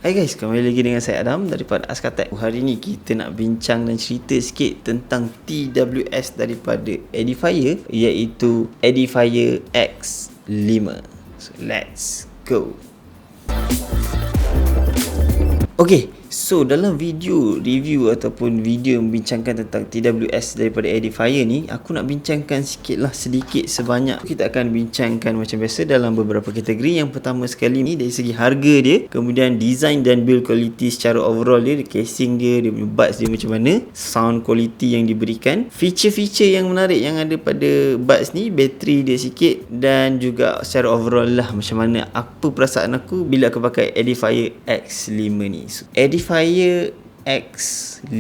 Hai guys, kembali lagi dengan saya Adam daripada Askatek. Hari ni kita nak bincang dan cerita sikit tentang TWS daripada Edifier, iaitu Edifier X5. So let's go. Okay, so dalam video review ataupun video membincangkan tentang TWS daripada Edifier ni, aku nak bincangkan sikit lah, sedikit sebanyak. Kita akan bincangkan macam biasa dalam beberapa kategori. Yang pertama sekali ni dari segi harga dia, kemudian design dan build quality secara overall dia, casing dia punya buds dia macam mana, sound quality yang diberikan, feature-feature yang menarik yang ada pada buds ni, bateri dia sikit, dan juga secara overall lah macam mana, apa perasaan aku bila aku pakai Edifier X5 ni. So, Edifier X5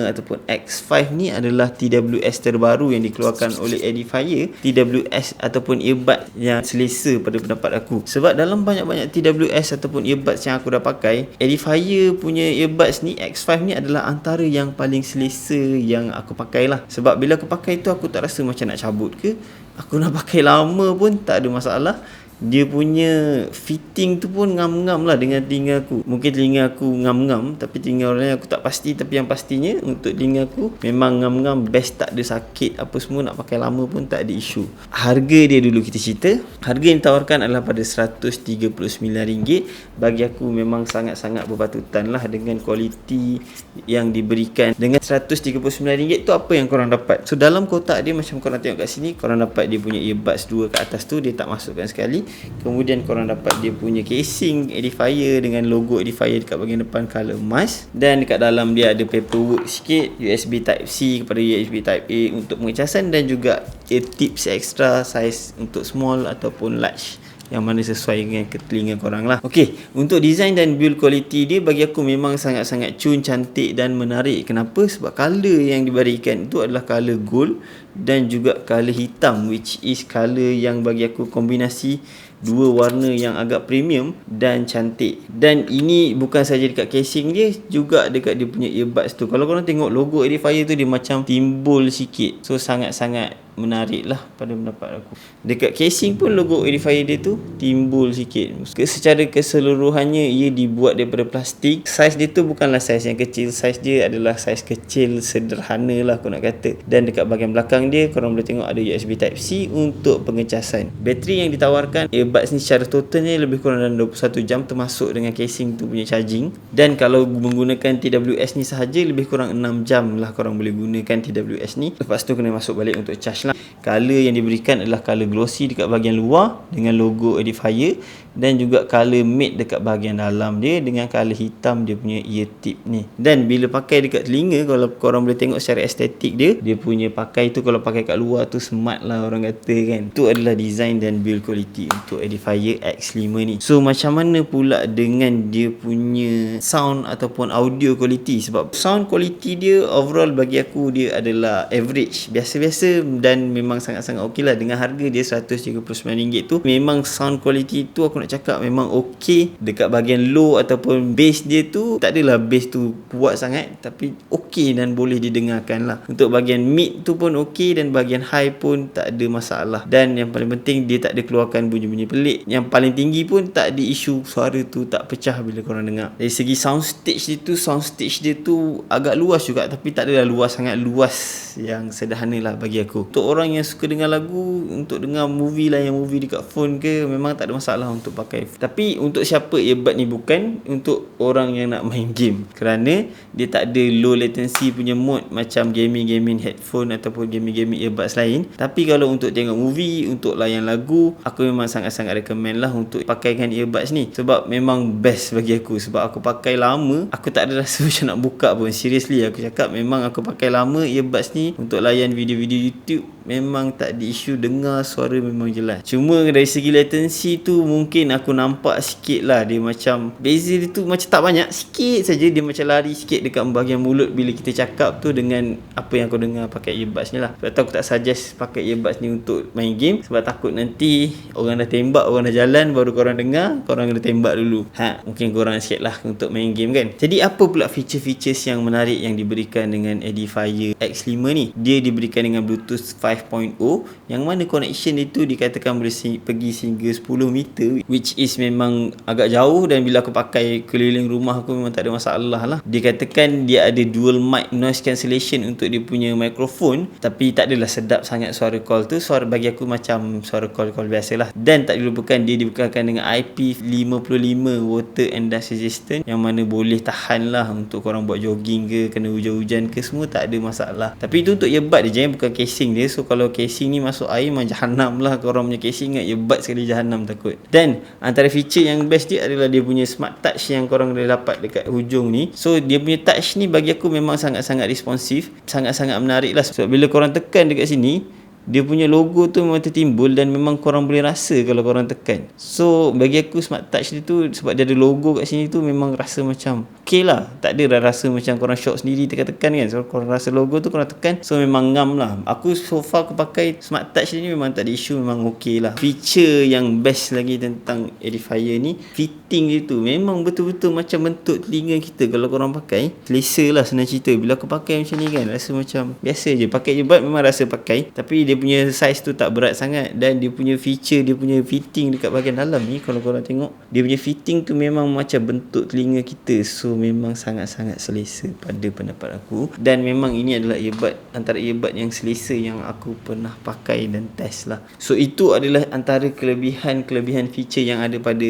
ataupun X5 ni adalah TWS terbaru yang dikeluarkan oleh Edifier, TWS ataupun earbud yang selesa pada pendapat aku. Sebab dalam banyak-banyak TWS ataupun earbuds yang aku dah pakai, Edifier punya earbuds ni, X5 ni adalah antara yang paling selesa yang aku pakai lah. Sebab bila aku pakai tu, aku tak rasa macam nak cabut ke, aku nak pakai lama pun tak ada masalah. Dia punya fitting tu pun ngam-ngam lah dengan telinga aku. Mungkin telinga aku ngam-ngam, tapi telinga orang lain aku tak pasti. Tapi yang pastinya untuk telinga aku memang ngam-ngam, best, tak ada sakit apa semua, nak pakai lama pun tak ada isu. Harga dia dulu kita cerita. Harga yang ditawarkan adalah pada RM139. Bagi aku memang sangat-sangat berpatutan lah dengan kualiti yang diberikan. Dengan RM139 tu apa yang korang dapat? So dalam kotak dia, macam korang tengok kat sini, korang dapat dia punya earbuds 2 kat atas tu, dia tak masukkan sekali. Kemudian korang dapat dia punya casing Edifier dengan logo Edifier dekat bahagian depan colour emas. Dan dekat dalam dia ada paperwork sikit, USB Type-C kepada USB Type-A untuk pengecasan, dan juga tips extra size untuk small ataupun large, yang mana sesuai dengan telinga korang lah. Okay, untuk design dan build quality dia, bagi aku memang sangat-sangat cun, cantik dan menarik. Kenapa? Sebab colour yang diberikan itu adalah colour gold dan juga colour hitam, which is colour yang bagi aku kombinasi dua warna yang agak premium dan cantik. Dan ini bukan saja dekat casing dia, juga dekat dia punya earbuds tu. Kalau korang tengok logo Edifier tu, dia macam timbul sikit. So sangat-sangat menarik lah pada pendapat aku. Dekat casing pun logo Edifier dia tu timbul sikit. Secara keseluruhannya ia dibuat daripada plastik. Saiz dia tu bukanlah saiz yang kecil, saiz dia adalah saiz kecil sederhana lah aku nak kata. Dan dekat bahagian belakang dia, korang boleh tengok ada USB Type-C untuk pengecasan. Bateri yang ditawarkan earbuds ni secara totalnya lebih kurang dalam 21 jam, termasuk dengan casing tu punya charging. Dan kalau menggunakan TWS ni sahaja, lebih kurang 6 jam lah korang boleh gunakan TWS ni. Lepas tu kena masuk balik untuk charge lah. Colour yang diberikan adalah colour glossy dekat bahagian luar dengan logo Edifier, dan juga colour matte dekat bahagian dalam dia dengan colour hitam dia punya ear tip ni. Dan bila pakai dekat telinga, kalau korang boleh tengok secara estetik dia punya pakai tu, kalau pakai kat luar tu smart lah orang kata kan. Itu adalah design dan build quality untuk Edifier X5 ni. So macam mana pula dengan dia punya sound ataupun audio quality? Sebab sound quality dia overall bagi aku dia adalah average, biasa-biasa, dan memang sangat-sangat okey lah. Dengan harga dia RM139 tu, memang sound quality tu aku nak cakap memang okey. Dekat bahagian low ataupun bass dia tu, tak adalah bass tu kuat sangat, tapi okey dan boleh didengarkan lah. Untuk bahagian mid tu pun okey, dan bahagian high pun tak ada masalah. Dan yang paling penting, dia tak ada keluarkan bunyi-bunyi pelik. Yang paling tinggi pun tak ada isu suara tu tak pecah bila korang dengar. Dari segi sound stage dia tu agak luas juga, tapi tak adalah luas sangat luas, yang sederhana lah bagi aku. Untuk orang yang suka dengar lagu, untuk dengar movie lah, yang movie dekat phone ke, memang tak ada masalah untuk pakai. Tapi untuk siapa earbud ni bukan untuk orang yang nak main game, kerana dia tak ada low latency punya mode macam gaming headphone ataupun gaming earbuds lain. Tapi kalau untuk tengok movie, untuk layan lagu, aku memang sangat-sangat recommend lah untuk pakaikan earbuds ni. Sebab memang best bagi aku. Sebab aku pakai lama, aku tak ada rasa macam nak buka pun. Seriously aku cakap, memang aku pakai lama earbuds ni untuk layan video-video YouTube, memang tak ada isu, dengar suara memang jelas. Cuma dari segi latency tu mungkin aku nampak sikit lah, dia macam beza dia tu macam tak banyak, sikit saja. Dia macam lari sikit dekat bahagian mulut bila kita cakap tu dengan apa yang aku dengar pakai earbuds ni lah. Sebab tu aku tak suggest pakai earbuds ni untuk main game, sebab takut nanti orang dah tembak, orang dah jalan, baru korang dengar, korang kena tembak dulu. Mungkin korang sikit lah untuk main game kan. Jadi apa pula feature-features yang menarik yang diberikan dengan Edifier X5 ni? Dia diberikan dengan Bluetooth 5.0, yang mana connection itu dikatakan boleh pergi sehingga 10 meter, which is memang agak jauh, dan bila aku pakai keliling rumah aku memang tak ada masalah lah. Dia katakan dia ada dual mic noise cancellation untuk dia punya mikrofon, tapi tak adalah sedap sangat suara call tu. Suara bagi aku macam suara call biasa lah. Dan tak dilupakan dia dibekalkan dengan IP55 water and dust resistant, yang mana boleh tahan lah untuk korang buat jogging ke, kena hujan-hujan ke, semua tak ada masalah. Tapi itu untuk earbud dia, bukan casing dia. So kalau casing ni masuk air memang jahanam lah. Korang punya casing ingat earbud sekali jahanam takut. Dan antara feature yang best dia adalah dia punya smart touch yang korang boleh dapat dekat hujung ni. So dia punya touch ni bagi aku memang sangat-sangat responsif, sangat-sangat menarik lah. Sebab bila korang tekan dekat sini, dia punya logo tu memang tertimbul dan memang korang boleh rasa kalau korang tekan. So bagi aku smart touch dia tu, sebab dia ada logo kat sini tu, memang rasa macam okey lah. Tak ada rasa macam korang shock sendiri tekan-tekan kan. So korang rasa logo tu korang tekan, so memang ngam lah. Aku so far aku pakai smart touch ni memang tak ada isu, memang okey lah. Feature yang best lagi tentang Edifier ni, fitting dia tu memang betul-betul macam bentuk telinga kita. Kalau korang pakai, selesa lah senang cerita. Bila aku pakai macam ni kan, rasa macam biasa je. Pakai earbud memang rasa pakai, tapi dia punya size tu tak berat sangat. Dan dia punya feature, dia punya fitting dekat bahagian dalam ni, kalau korang tengok, dia punya fitting tu memang macam bentuk telinga kita. So memang sangat-sangat selesa pada pendapat aku. Dan memang ini adalah earbud, antara earbud yang selesa yang aku pernah pakai dan test lah. So itu adalah antara kelebihan feature yang ada pada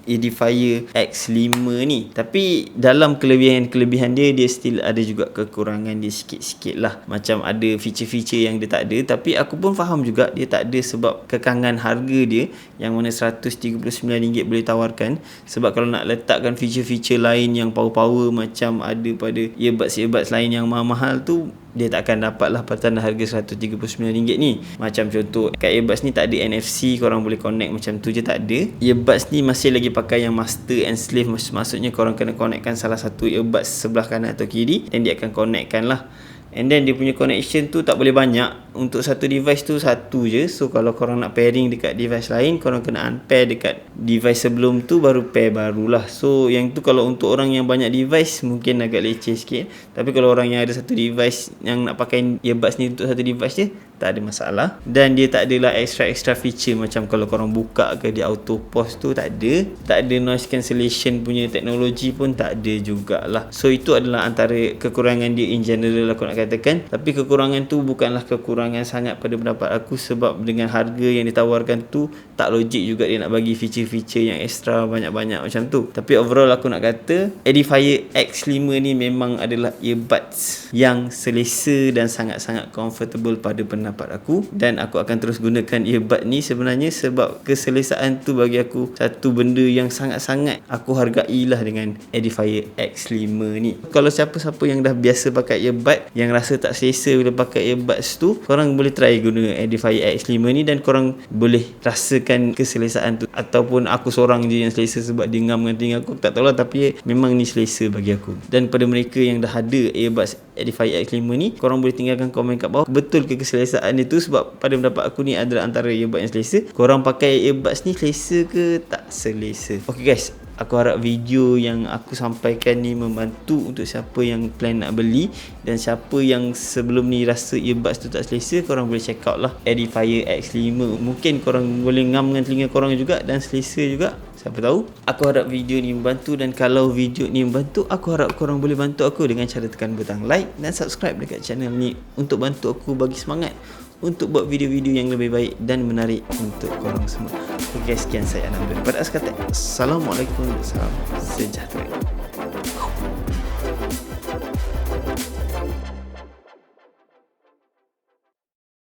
Edifier X5 ni. Tapi dalam kelebihan dia still ada juga kekurangan dia sikit-sikit lah. Macam ada feature-feature yang dia tak ada. Tapi aku pun faham juga dia tak ada sebab kekangan harga dia, yang mana RM139 boleh tawarkan. Sebab kalau nak letakkan feature-feature lain yang power-power macam ada pada earbuds lain yang mahal-mahal tu, dia tak akan dapat lah pada harga RM139 ni. Macam contoh kat earbuds ni tak ada NFC, korang boleh connect macam tu je, tak ada. Earbuds ni masih lagi pakai yang master and slave, maksudnya korang kena connectkan salah satu earbuds sebelah kanan atau kiri, dan dia akan connectkan lah. And then dia punya connection tu tak boleh banyak. Untuk satu device tu satu je. So kalau korang nak pairing dekat device lain, korang kena unpair dekat device sebelum tu, baru pair barulah. So yang tu kalau untuk orang yang banyak device mungkin agak leceh sikit. Tapi kalau orang yang ada satu device, yang nak pakai earbuds ni untuk satu device je, tak ada masalah. Dan dia tak adalah extra feature macam kalau korang buka ke dia auto pause tu, tak ada. Tak ada noise cancellation punya teknologi pun tak ada jugalah. So itu adalah antara kekurangan dia in general aku nak katakan. Tapi kekurangan tu bukanlah kekurangan sangat pada pendapat aku, sebab dengan harga yang ditawarkan tu tak logik juga dia nak bagi feature-feature yang extra banyak-banyak macam tu. Tapi overall aku nak kata Edifier X5 ni memang adalah earbuds yang selesa dan sangat-sangat comfortable pada pendapat aku. Dan aku akan terus gunakan earbud ni sebenarnya sebab keselesaan tu bagi aku satu benda yang sangat-sangat aku hargai lah dengan Edifier X5 ni. Kalau siapa-siapa yang dah biasa pakai earbud, yang rasa tak selesa bila pakai earbuds tu, korang boleh try guna Edifier X5 ni dan korang boleh rasakan keselesaan tu. Ataupun aku seorang je yang selesa sebab dia ngam dengan telinga aku, tak tahulah, tapi memang ni selesa bagi aku. Dan pada mereka yang dah ada earbuds Edifier X5 ni, korang boleh tinggalkan komen kat bawah, betul ke keselesaan dia tu? Sebab pada pendapat aku ni adalah antara earbud yang selesa. Korang pakai earbuds ni selesa ke tak selesa? Okay guys, aku harap video yang aku sampaikan ni membantu untuk siapa yang plan nak beli. Dan siapa yang sebelum ni rasa earbuds tu tak selesa, korang boleh check out lah Edifier X5. Mungkin korang boleh ngam dengan telinga korang juga dan selesa juga, siapa tahu. Aku harap video ni membantu, dan kalau video ni membantu, aku harap korang boleh bantu aku dengan cara tekan butang like dan subscribe dekat channel ni untuk bantu aku bagi semangat untuk buat video-video yang lebih baik dan menarik untuk korang semua. Okay, sekian saya Anand daripada Askatek. Assalamualaikum, salam sejahtera.